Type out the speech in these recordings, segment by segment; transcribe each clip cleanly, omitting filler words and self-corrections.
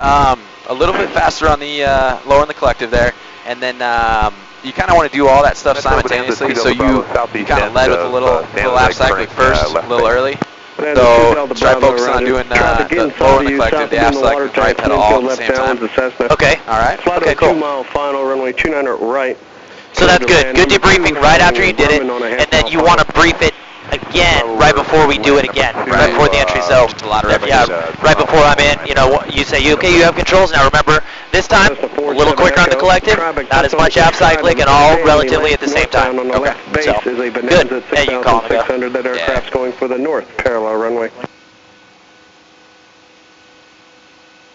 A little bit faster on the lower in the collective there, and then you kind of want to do all that stuff simultaneously. So you kind of led with a little lap cycling first, a little early. So try focusing on doing the lower in the collective, the aft cycle, and right pedal all at the same time. Okay. All right. Okay, cool. 2 mile final, runway 29 right. So that's good. Good debriefing right after you did it, and then you want to brief it again right before we do it again, right before the entry. So yeah, right before I'm in, you know, you say, okay, you have controls. Now remember, this time a little quicker on the collective, not as much app cycling, and all relatively at the same time. Okay. So good. Yeah, you can call it. Yeah. That aircraft's going for the north parallel runway.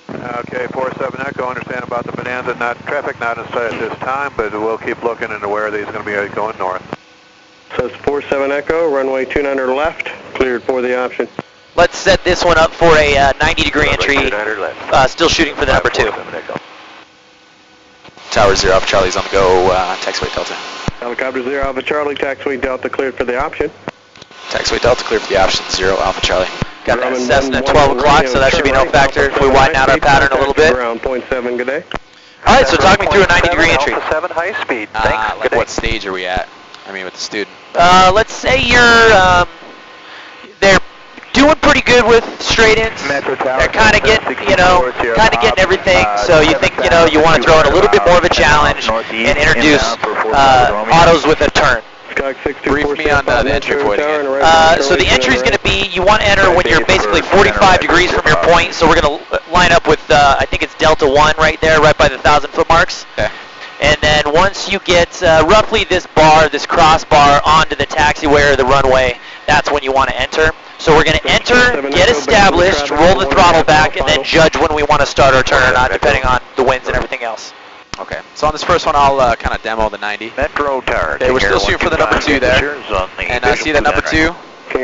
Okay, 47 Echo, understand about the Bonanza, traffic not in sight at this time, but we'll keep looking into where these are going to be going north. So it's 47 Echo, runway 29 left, cleared for the option. Let's set this one up for a 90-degree entry, still shooting for the number 2. Tower 0 Alpha Charlie's on the go, taxiway Delta. Helicopter 0 Alpha Charlie, taxiway Delta cleared for the option. Taxiway Delta cleared for the option, 0 Alpha Charlie. Got that Cessna at 12 o'clock, so that should be no factor if we widen out our pattern a little bit. Around 0.7, good day. All right, so talk me through a 90-degree entry. Alpha 7 high speed, thanks. Like what stage are we at? I mean, with the student. Let's say they're doing pretty good with straight-ins. They're kind of getting, getting everything. So you think, you want to throw in a little bit more of a challenge and introduce autos with a turn. Brief me on the entry point again. So the entry is going to be, you want to enter when you're basically 45 degrees from your point. So we're going to line up with, I think it's Delta 1 right there, right by the 1,000-foot marks. Okay. And then once you get roughly this crossbar onto the taxiway or the runway, that's when you want to enter. So we're going to enter, get established, roll the throttle back, and then judge when we want to start our turn or not, depending on the winds and everything else. Okay, so on this first one, I'll kind of demo the 90. Metro Tower. Okay, we're still shooting for the number 2 there. And I see that number 2.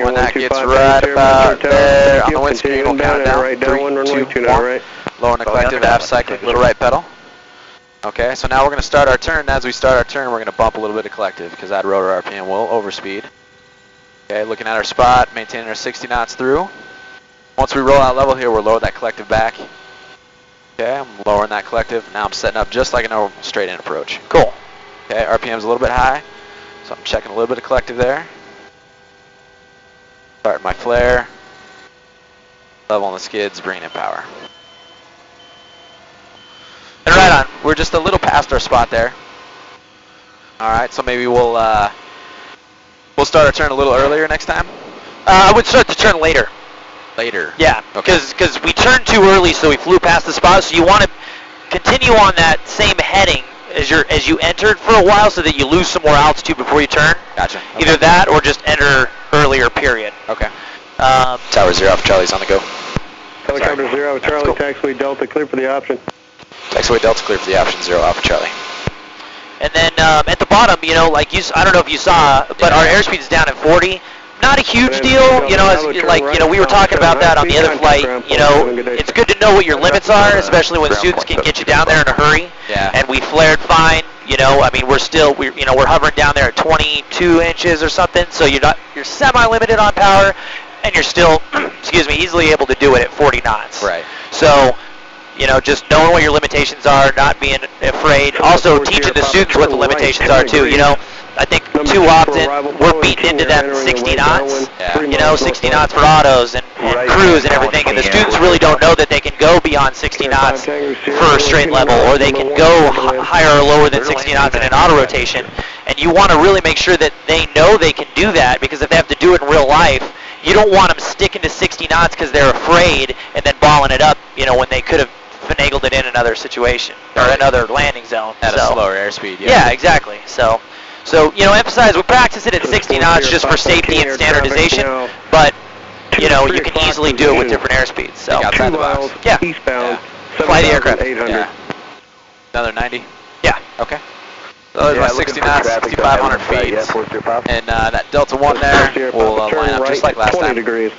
When that gets right about there on the windscreen, we'll count it down. 3, 2, 1. Lower in the collective, aft cycling, little right pedal. Okay, so now we're going to start our turn, and as we start our turn, we're going to bump a little bit of collective, because that rotor RPM will overspeed. Okay, looking at our spot, maintaining our 60 knots through. Once we roll out level here, we'll lower that collective back. Okay, I'm lowering that collective. Now I'm setting up just like a normal straight-in approach. Cool. Okay, RPM's a little bit high, so I'm checking a little bit of collective there. Starting my flare. Level on the skids, bringing in power. And right on. We're just a little past our spot there. Alright, so maybe we'll start our turn a little earlier next time? I would start the turn later. Later? Yeah, because we turned too early, so we flew past the spot, so you want to continue on that same heading as you entered for a while so that you lose some more altitude before you turn. Gotcha. Okay. Either that or just enter earlier, period. Okay. Tower 0 Alpha Charlie's on the go. Helicopter 0 Alpha Charlie, taxiway Delta, clear for the option. Taxiway Delta, clear for the option, 0 Alpha Charlie. And then at the bottom, I don't know if you saw, but our airspeed's down at 40. Not a huge deal, we were talking about that on the other flight. It's good to know what your limits are, especially when students can get you down there in a hurry. Yeah. And we flared fine. We're hovering down there at 22 inches or something. So you're semi-limited on power, and you're still, easily able to do it at 40 knots. Right. So, just knowing what your limitations are, not being afraid. Also teaching the students what the limitations are too. I think too often we're beating into them 60 knots. Yeah. 60 knots for autos and crews and everything, and the students really don't know that they can go beyond 60 knots for a straight level, or they can go higher or lower than 60 knots in an auto rotation. And you want to really make sure that they know they can do that, because if they have to do it in real life, you don't want them sticking to 60 knots because they're afraid and then balling it up, when they could have finagled it in another situation or another landing zone. At a slower airspeed, yeah, exactly. So emphasize, we practice it at 60 knots just for safety and standardization, but, you can easily do it with different airspeeds. So, outside the box. Yeah. Eastbound, Fly the aircraft. Yeah. Another 90? Yeah. Okay. So there's my 60 knots, 6,500 feet. And that Delta 1 there will line up just like last time. Degrees.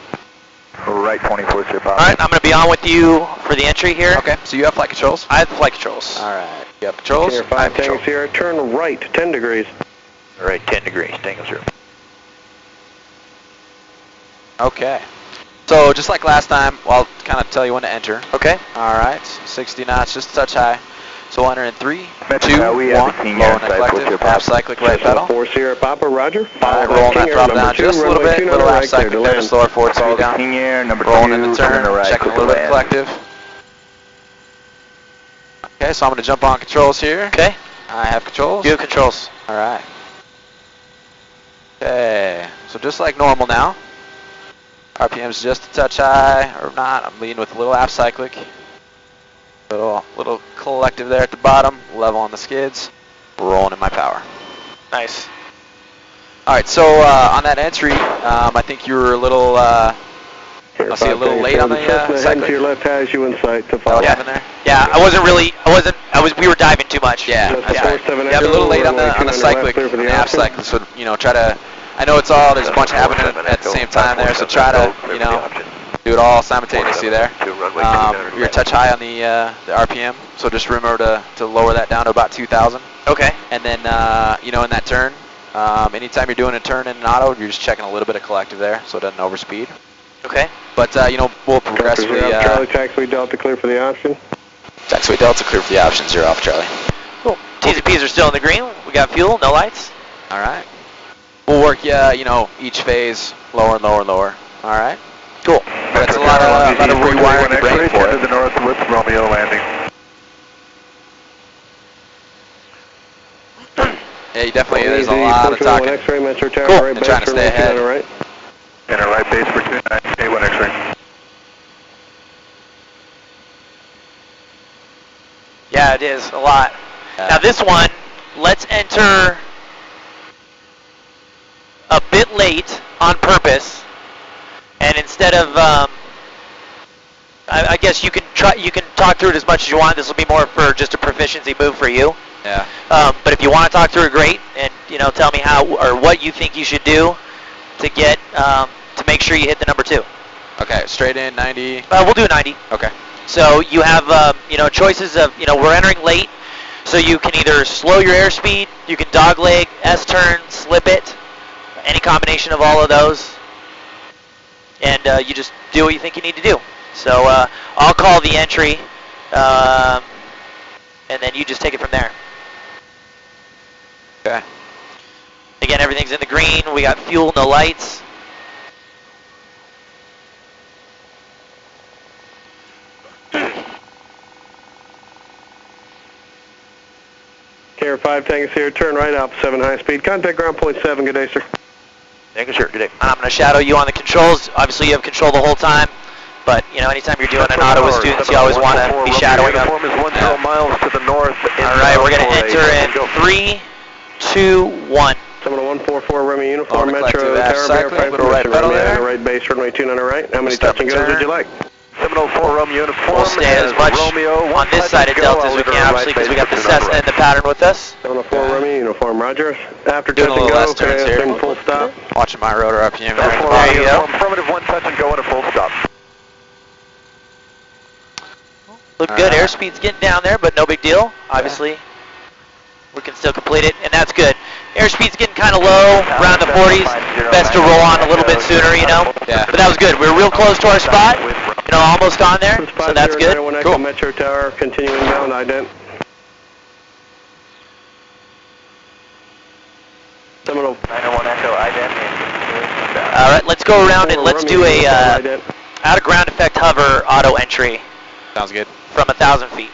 Right, 24, All right, I'm going to be on with you for the entry here. Okay, so you have flight controls? I have the flight controls. All right. You have controls? Here, 5 Tango Sierra, turn right, 10 degrees. Right, 10 degrees, Tango Sierra. Okay. So just like last time, I'll kind of tell you when to enter. Okay. All right, 60 knots, just a touch high. So we'll enter in 3, 2, 1, low and collective, half cyclic right pedal. 4 Sierra Papa, roger. All right, rolling that throttle down just a little bit, little half cyclic there to slow our forward speed down. Rolling in the turn, checking a little bit of collective. Okay, so I'm going to jump on controls here. Okay. I have controls. You have controls. All right. Okay, so just like normal now. RPM's just a touch high, or not. I'm leading with a little half cyclic. Little collective there at the bottom, level on the skids, rolling in my power. Nice. All right, so on that entry, I think you were a little, I'll see a little late on the cyclic. To your left has you in sight to follow. What happened there? Yeah, we were diving too much. Yeah, that's right. Yeah, You're a little late on the cyclic, on the half cyclic, so, try to, I know there's a bunch happening at the same time there, so try to, do it all simultaneously there. You're a touch high on the RPM, so just remember to lower that down to about 2,000. Okay. And then, in that turn, anytime you're doing a turn in an auto, you're just checking a little bit of collective there, so it doesn't overspeed. Okay. But, we'll progressively... Charlie, taxiway Delta, clear for the option. Taxiway Delta, clear for the option, 0 off, Charlie. Cool. T's and P's are still in the green. We got fuel, no lights. All right. We'll work, each phase, lower and lower and lower. All right. Cool. That's a lot of rewiring the brain for it. To the north with Romeo landing. Yeah, you definitely, there's a lot of talking. Cool, and trying to stay ahead. Enter right base for 2981 X-ray. Yeah, it is, a lot. Now this one, let's enter a bit late on purpose. And instead of, I guess you can talk through it as much as you want. This will be more for just a proficiency move for you. Yeah. But if you want to talk through it, great, and tell me how or what you think you should do to get to make sure you hit the number 2. Okay, straight in 90. We'll do 90. Okay. So you have choices of we're entering late, so you can either slow your airspeed, you can dogleg, S-turn, slip it, any combination of all of those. And you just do what you think you need to do. So I'll call the entry, and then you just take it from there. Okay. Again, everything's in the green. We got fuel, no lights. Carrier 5 Tango Sierra, turn right Alpha 7 high speed. Contact ground point 7. Good day, sir. Thank you, sir. Good day. I'm going to shadow you on the controls. Obviously, you have control the whole time. But, anytime you're doing an auto with students, you always want to be shadowing them. Miles to the north. All right, we're going to enter in 3, 2, 1. Seminole 144 Romeo Uniform All Metro Tower, verify little right pedal there. Right base, runway 29 right. How many touch and goes would you like? Seminole 4 Romeo Uniform. We'll stay as much Romeo, on this side of Delta as we can, obviously, because we got the Cessna and the pattern with us. Seminole 4 Romeo Uniform, roger. After Doing touch a and little go, less can I turns ask here. in full stop? Watching my rotor RPM there. There you go. Affirmative, 1 touch and go at a full stop. Look good. Airspeed's getting down there, but no big deal. Obviously, we can still complete it, and that's good. Airspeed's getting kind of low, around the 40s. Best to roll on a little bit sooner, Yeah. But that was good. We were real close to our spot, almost on there, so that's good. Cool. Metro Tower, continuing down, ident. Seminole 901 Echo, ident. All right, let's go around and let's do a out of ground effect hover auto entry Sounds good. from 1,000 feet.